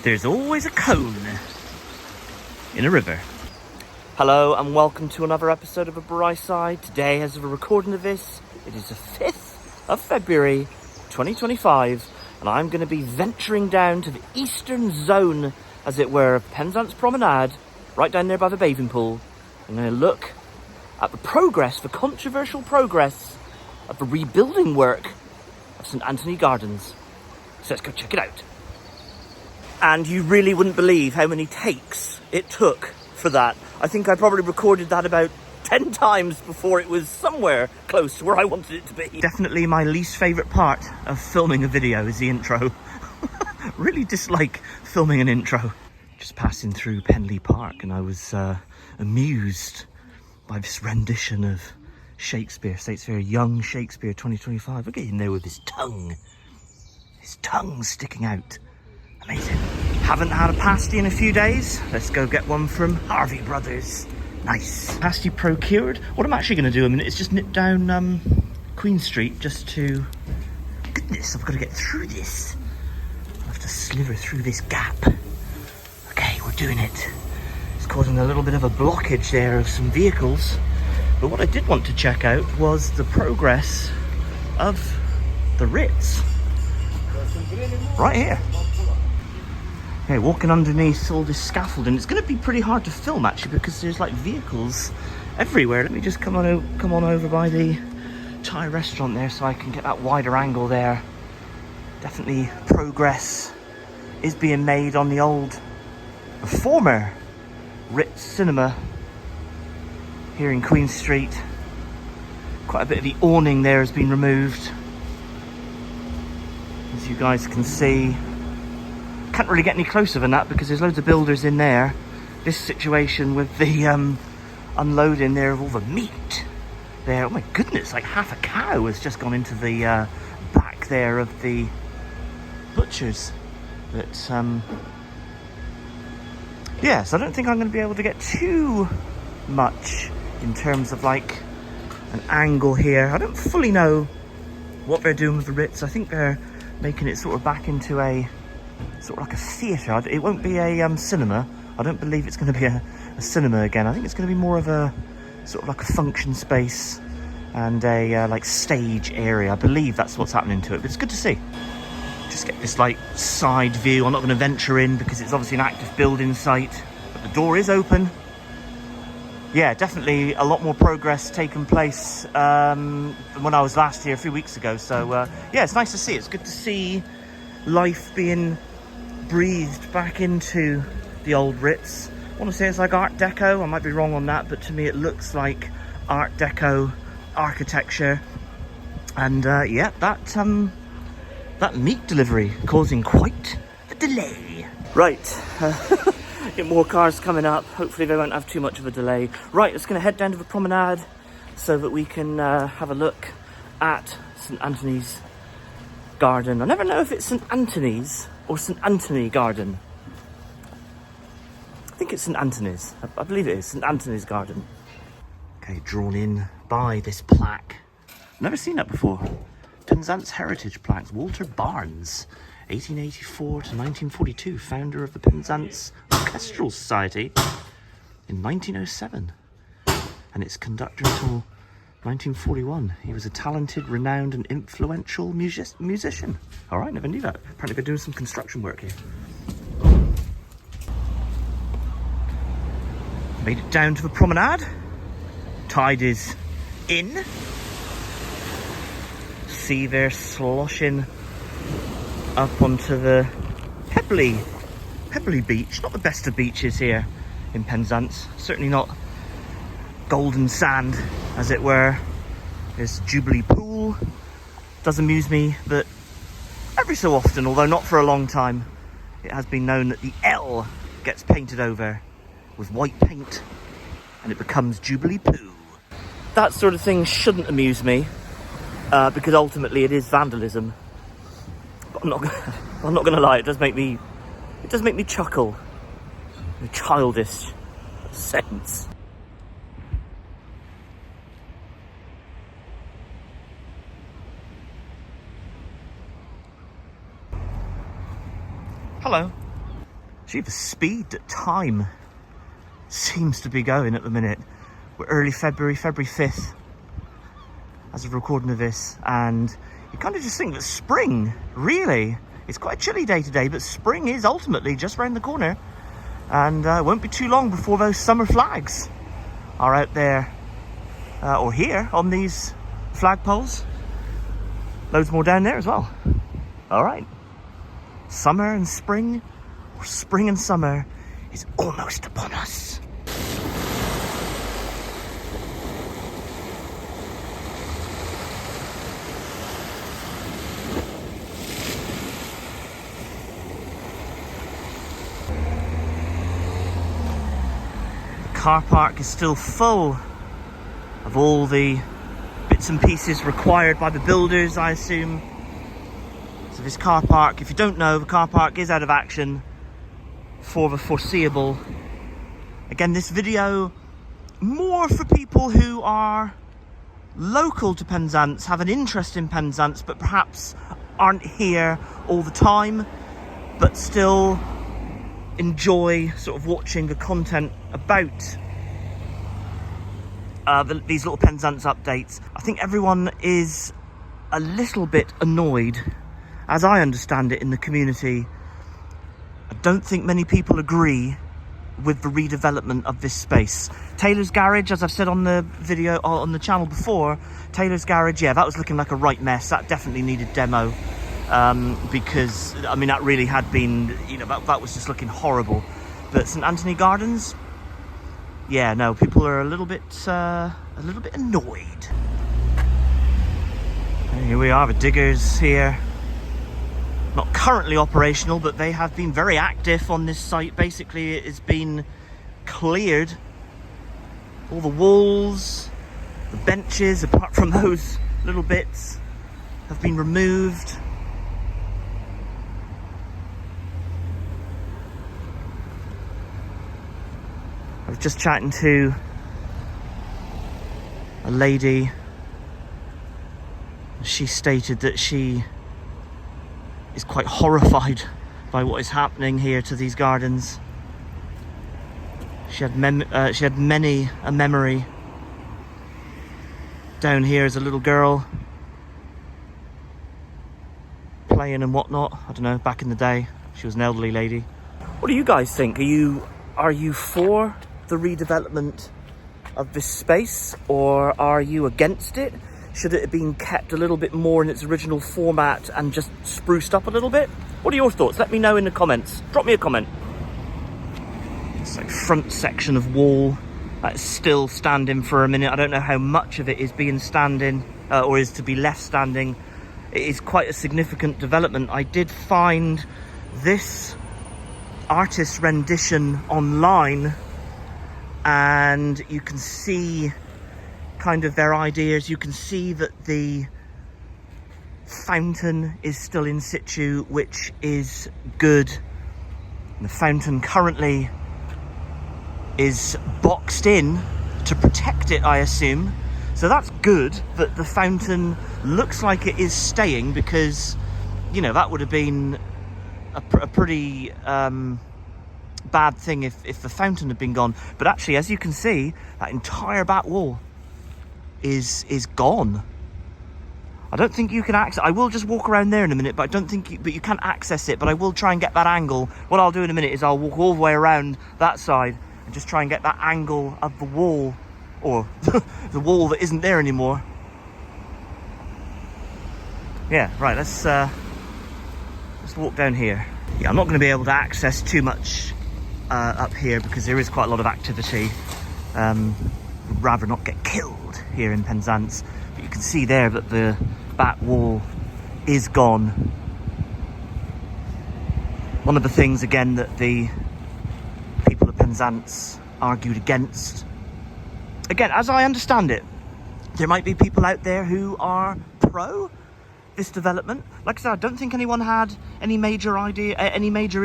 There's always a cone in a river. Hello and welcome to another episode of A Bryside. Today, as of a recording of this, it is the 5th of February 2025, and I'm going to be venturing down to the eastern zone, as it were, of Penzance Promenade, right down there by the bathing pool. I'm going to look at the controversial progress of the rebuilding work of St Anthony Gardens. So let's go check it out. And you really wouldn't believe how many takes it took for that. I think I probably recorded that about 10 times before it was somewhere close to where I wanted it to be. Definitely my least favourite part of filming a video is the intro. Really dislike filming an intro. Just passing through Penley Park and I was amused by this rendition of Shakespeare, young Shakespeare 2025. Look at him there with his tongue sticking out. Amazing. Haven't had a pasty in a few days. Let's go get one from Harvey Brothers. Nice. Pasty procured. What I'm actually going to do a minute is just nip down Queen Street just to... Goodness, I've got to get through this. I have to sliver through this gap. Okay, we're doing it. It's causing a little bit of a blockage there of some vehicles. But what I did want to check out was the progress of the Ritz. Right here. Okay, walking underneath all this scaffolding. It's going to be pretty hard to film actually because there's like vehicles everywhere. Let me just come on over by the Thai restaurant there so I can get that wider angle there. Definitely progress is being made on the former Ritz Cinema here in Queen Street. Quite a bit of the awning there has been removed, as you guys can see. Can't really get any closer than that because there's loads of builders in there. This situation with the unloading there of all the meat there, oh my goodness, like half a cow has just gone into the back there of the butchers. But yeah, so I don't think I'm going to be able to get too much in terms of like an angle here. I don't fully know what they're doing with the Ritz. I think they're making it sort of back into a sort of like a theatre. It won't be a cinema. I don't believe it's going to be a cinema again. I think it's going to be more of a sort of like a function space and a like stage area. I believe that's what's happening to it, but it's good to see. Just get this like side view. I'm not going to venture in because it's obviously an active building site, but the door is open. Yeah, definitely a lot more progress taken place than when I was last here a few weeks ago. So yeah, it's nice to see. It's good to see life being breathed back into the old Ritz. I want to say it's like Art Deco. I might be wrong on that, but to me it looks like Art Deco architecture. And yeah, that meat delivery causing quite a delay. Right. Get more cars coming up. Hopefully they won't have too much of a delay. Right, let's going to head down to the promenade so that we can have a look at St Anthony's Garden. I never know if it's St Anthony's or St Anthony Garden. I think it's St Anthony's. I believe it is St Anthony's Garden. Okay, drawn in by this plaque. Never seen that before. Penzance Heritage Plaques. Walter Barnes, 1884 to 1942, founder of the Penzance Orchestral Society in 1907, and its conductor until 1941. He was a talented, renowned and influential musician. All right, never knew that. Apparently they're doing some construction work here. Made it down to the promenade. Tide is in. See, they're sloshing up onto the pebbly beach. Not the best of beaches here in Penzance. Certainly not golden sand, as it were. There's Jubilee Pool. Does amuse me that every so often, although not for a long time, it has been known that the L gets painted over with white paint and it becomes Jubilee Poo. That sort of thing shouldn't amuse me because ultimately it is vandalism. But I'm not gonna lie, it does make me chuckle in a childish sense. Hello. Gee, the speed that time seems to be going at the minute. We're early February 5th, as of recording of this, and you kind of just think that spring, really, it's quite a chilly day today, but spring is ultimately just around the corner, and it won't be too long before those summer flags are out there, or here on these flagpoles. Loads more down there as well. All right, summer and spring, or spring and summer, is almost upon us. The car park is still full of all the bits and pieces required by the builders, I assume. So this car park, if you don't know, the car park is out of action for the foreseeable. Again, this video more for people who are local to Penzance, have an interest in Penzance, but perhaps aren't here all the time, but still enjoy sort of watching the content about these little Penzance updates. I think everyone is a little bit annoyed, as I understand it in the community. I don't think many people agree with the redevelopment of this space. Taylor's Garage, as I've said on the video, on the channel before, Taylor's Garage, yeah, that was looking like a right mess. That definitely needed demo, because, I mean, that really had been, you know, that was just looking horrible. But St Anthony Gardens, yeah, no, people are a little bit annoyed. And here we are, the diggers here. Not currently operational, but they have been very active on this site. Basically, it has been cleared. All the walls, the benches, apart from those little bits, have been removed. I was just chatting to a lady. She stated that she is quite horrified by what is happening here to these gardens. She had many a memory down here as a little girl, playing and whatnot. I don't know, back in the day. She was an elderly lady. What do you guys think? Are you for the redevelopment of this space, or are you against it? Should it have been kept a little bit more in its original format and just spruced up a little bit? What are your thoughts? Let me know in the comments. Drop me a comment. It's like front section of wall that's still standing for a minute. I don't know how much of it is being standing or is to be left standing. It is quite a significant development. I did find this artist's rendition online, and you can see kind of their ideas. You can see that the fountain is still in situ, which is good. And the fountain currently is boxed in to protect it, I assume. So that's good that the fountain looks like it is staying, because, you know, that would have been a pretty bad thing if the fountain had been gone. But actually, as you can see, that entire back wall is gone. I don't think you can access. I will just walk around there in a minute, but I don't think you can't access it. But I will try and get that angle. What I'll do in a minute is I'll walk all the way around that side and just try and get that angle of the wall, or the wall that isn't there anymore. Yeah, right, let's walk down here. Yeah, I'm not going to be able to access too much up here because there is quite a lot of activity. Would rather not get killed here in Penzance, but you can see there that the back wall is gone. One of the things, again, that the people of Penzance argued against, again, as I understand it, there might be people out there who are pro this development. Like I said, I don't think anyone had any major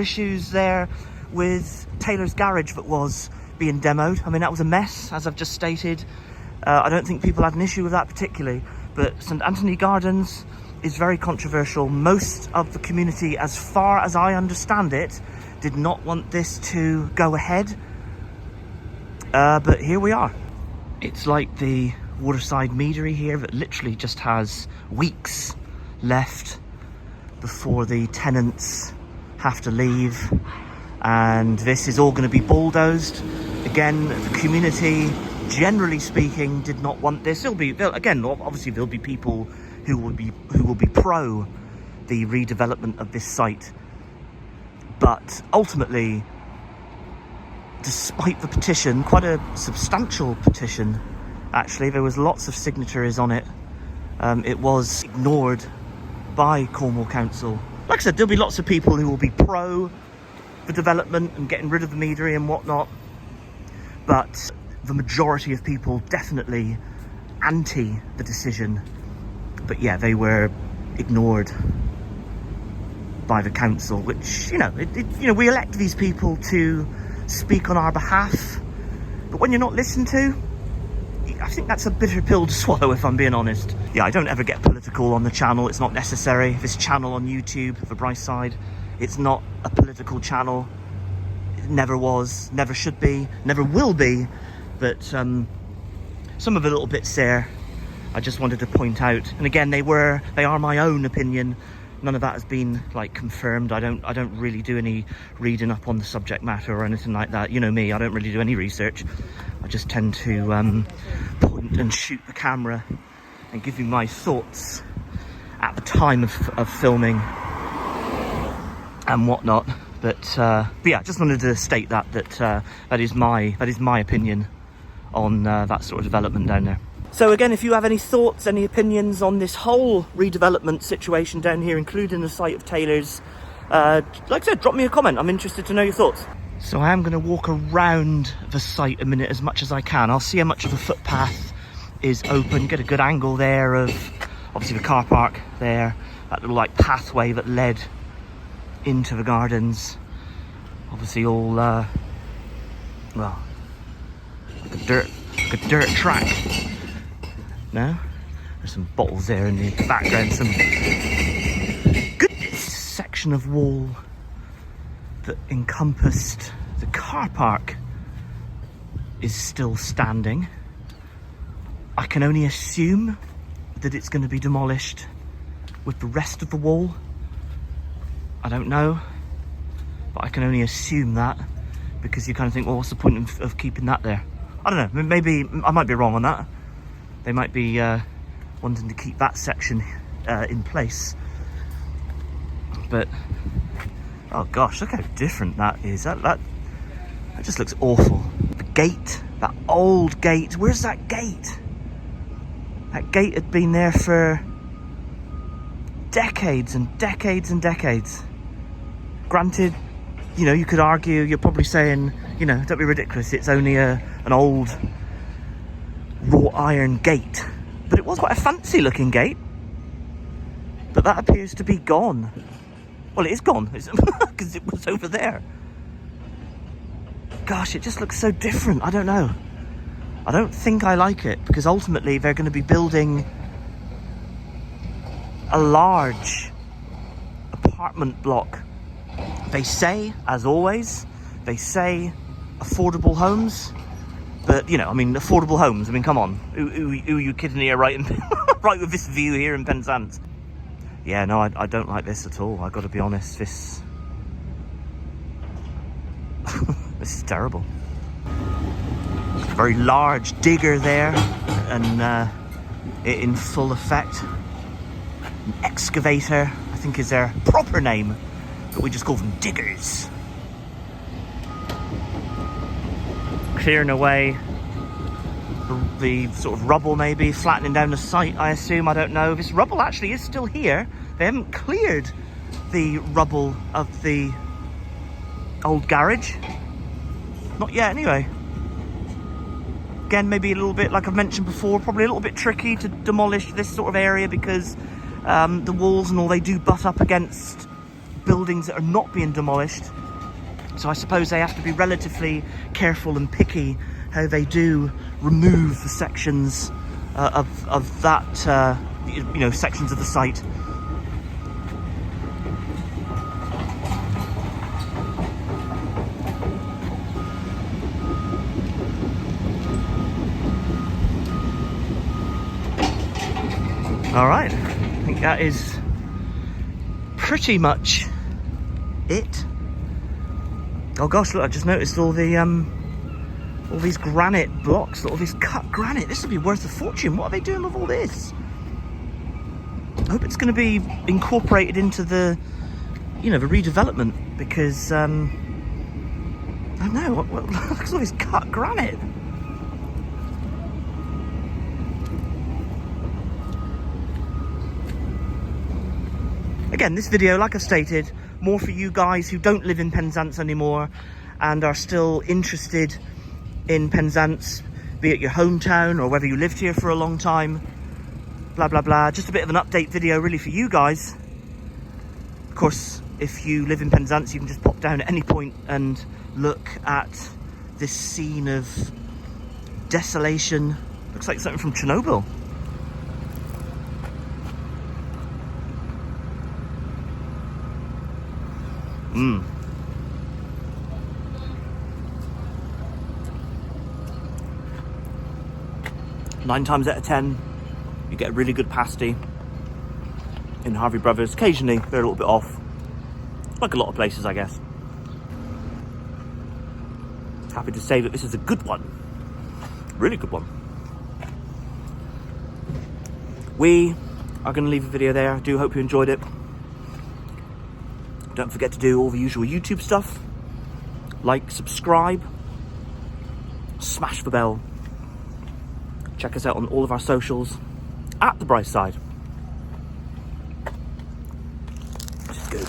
issues there with Taylor's Garage that was being demoed. I mean, that was a mess, as I've just stated. I don't think people had an issue with that particularly, but St Anthony Gardens, is very controversial. Most of the community, as far as I understand it, did not want this to go ahead. But here we are. It's like the waterside meadery here that literally just has weeks left before the tenants have to leave. And this is all going to be bulldozed. Again, the community, generally speaking, did not want this. Again, obviously there'll be people who will be pro the redevelopment of this site. But ultimately, despite the petition, quite a substantial petition, actually, there was lots of signatories on it. It was ignored by Cornwall Council. Like I said, there'll be lots of people who will be pro the development and getting rid of the meadery and whatnot. But the majority of people definitely anti the decision. But yeah, they were ignored by the council, which, we elect these people to speak on our behalf. But when you're not listened to, I think that's a bitter pill to swallow, if I'm being honest. Yeah, I don't ever get political on the channel. It's not necessary. This channel on YouTube, The Bright Side, it's not a political channel. It never was, never should be, never will be. But some of the little bits there, I just wanted to point out. And again, they are my own opinion. None of that has been confirmed. I don't really do any reading up on the subject matter or anything like that. You know me, I don't really do any research. I just tend to point and shoot the camera and give you my thoughts at the time of filming and whatnot. But yeah, I just wanted to state that that is my opinion on that sort of development down there. So again, if you have any thoughts, any opinions on this whole redevelopment situation down here, including the site of Taylor's, like I said, drop me a comment. I'm interested to know your thoughts. So I am going to walk around the site a minute as much as I can. I'll see how much of the footpath is open, get a good angle there of obviously the car park there, that little pathway that led into the gardens. Obviously all, well, like a dirt track. No? There's some bottles there in the background, some good section of wall that encompassed the car park is still standing. I can only assume that it's going to be demolished with the rest of the wall. I don't know, but I can only assume that, because you kind of think, well, what's the point of keeping that there? I don't know, maybe I might be wrong on that. They might be wanting to keep that section in place. But, oh gosh, look how different that is. That just looks awful. The gate, that old gate, where's that gate? That gate had been there for decades and decades and decades. Granted, you could argue, you're probably saying, don't be ridiculous, it's only an old wrought iron gate, but it was quite a fancy looking gate. But that appears to be gone. Well, it is gone because it was over there. Gosh, it just looks so different. I don't know. I don't think I like it, because ultimately they're going to be building a large apartment block. They say, as always, affordable homes. But, affordable homes. Come on. Who are you kidding here, right with this view here in Penzance? Yeah, no, I don't like this at all. I've got to be honest. This is terrible. A very large digger there, and in full effect. An excavator, I think, is their proper name, but we just call them diggers. Clearing away the sort of rubble, maybe flattening down the site, I assume. I don't know. This rubble actually is still here. They haven't cleared the rubble of the old garage. Not yet, anyway. Again, maybe a little bit, like I've mentioned before, probably a little bit tricky to demolish this sort of area, because the walls and all, they do butt up against buildings that are not being demolished. So I suppose they have to be relatively careful and picky how they do remove the sections of that, sections of the site All right, I think that is pretty much it. Oh gosh, look, I just noticed all these granite blocks, all this cut granite. This would be worth a fortune. What are they doing with all this? I hope it's going to be incorporated into the, you know, the redevelopment, because I don't know, look at all this cut granite. Again, this video, like I stated, more for you guys who don't live in Penzance anymore and are still interested in Penzance, be it your hometown or whether you lived here for a long time, blah blah blah. Just a bit of an update video really for you guys. Of course, if you live in Penzance, you can just pop down at any point and look at this scene of desolation. Looks like something from Chernobyl. Nine times out of 10, you get a really good pasty in Harvey Brothers. Occasionally, they're a little bit off. Like a lot of places, I guess. Happy to say that this is a good one. Really good one. We are going to leave the video there. I do hope you enjoyed it. Don't forget to do all the usual YouTube stuff. Like, subscribe, smash the bell. Check us out on all of our socials at The Bright Side. Which is good.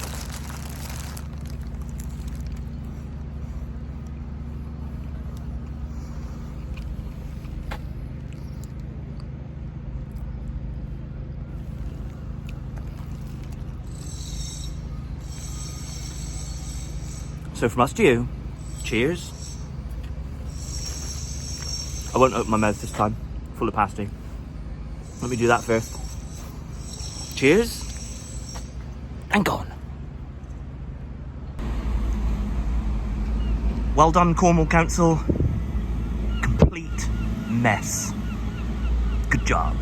So from us to you, cheers. I won't open my mouth this time, full of pasty. Let me do that first. Cheers, and gone. Well done, Cornwall Council. Complete mess. Good job.